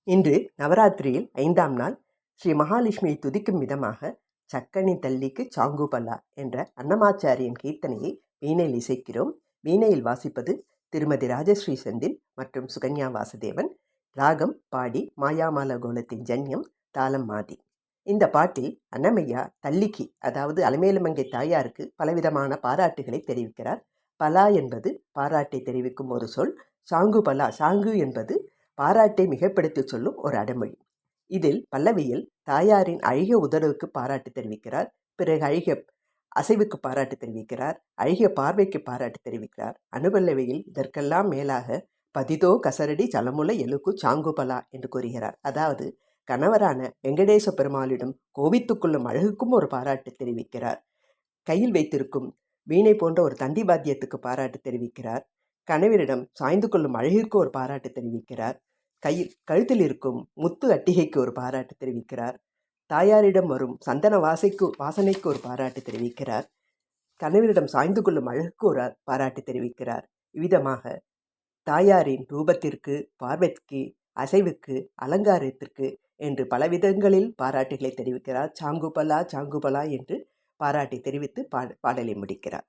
இன்று நவராத்திரியில் 5ஆம் நாள் ஸ்ரீ மகாலட்சுமியை துதிக்கும் விதமாக சக்கனி தள்ளிக்கு சாங்குபலா என்ற அன்னமாச்சாரியின் கீர்த்தனையை வீணையில் இசைக்கிறோம். வீணையில் வாசிப்பது திருமதி ராஜஸ்ரீ செந்தில் மற்றும் சுகன்யா வாசுதேவன். ராகம் பாடி மாயாமால கோலத்தின் ஜன்யம், தாளம் மாதி. இந்த பாட்டில் அன்னமையா தள்ளிக்கு, அதாவது அலமேலுமங்கை தாயாருக்கு பலவிதமான பாராட்டுகளை தெரிவிக்கிறார். பலா என்பது பாராட்டை தெரிவிக்கும் ஒரு சொல். சாங்கு பலா, சாங்கு என்பது பாராட்டை மிகைப்படுத்தி சொல்லும் ஒரு அடைமொழி. இதில் பல்லவியில் தாயாரின் அழகிய உதடுவுக்கு பாராட்டு தெரிவிக்கிறார். பிறகு அழகிய அசைவுக்கு பாராட்டு தெரிவிக்கிறார். அழகிய பார்வைக்கு பாராட்டு தெரிவிக்கிறார். அனுபல்லவியில் இதற்கெல்லாம் மேலாக பதிதோ கசரடி சலமுல எழுக்கு சாங்குபலா என்று கூறுகிறார். அதாவது கணவரான வெங்கடேச பெருமாளிடம் கோபித்துக்கொள்ளும் அழகுக்கும் ஒரு பாராட்டு தெரிவிக்கிறார். கையில் வைத்திருக்கும் வீணை போன்ற ஒரு தண்டி வாத்தியத்துக்கு பாராட்டு தெரிவிக்கிறார். கணவரிடம் சாய்ந்து கொள்ளும் அழகிற்கு ஒரு பாராட்டு தெரிவிக்கிறார். கழுத்தில் இருக்கும் முத்து அட்டிகைக்கு ஒரு பாராட்டு தெரிவிக்கிறார். தாயாரிடம் வரும் சந்தன வாசனைக்கு ஒரு பாராட்டு தெரிவிக்கிறார். கணவரிடம் சாய்ந்து கொள்ளும் அழகுக்கு ஒரு பாராட்டு தெரிவிக்கிறார். இவ்விதமாக தாயாரின் ரூபத்திற்கு, பார்வைக்கு, அசைவுக்கு, அலங்காரத்திற்கு என்று பலவிதங்களில் பாராட்டுகளை தெரிவிக்கிறார். சாங்குபலா சாங்குபலா என்று பாராட்டை தெரிவித்து பாடலை முடிக்கிறார்.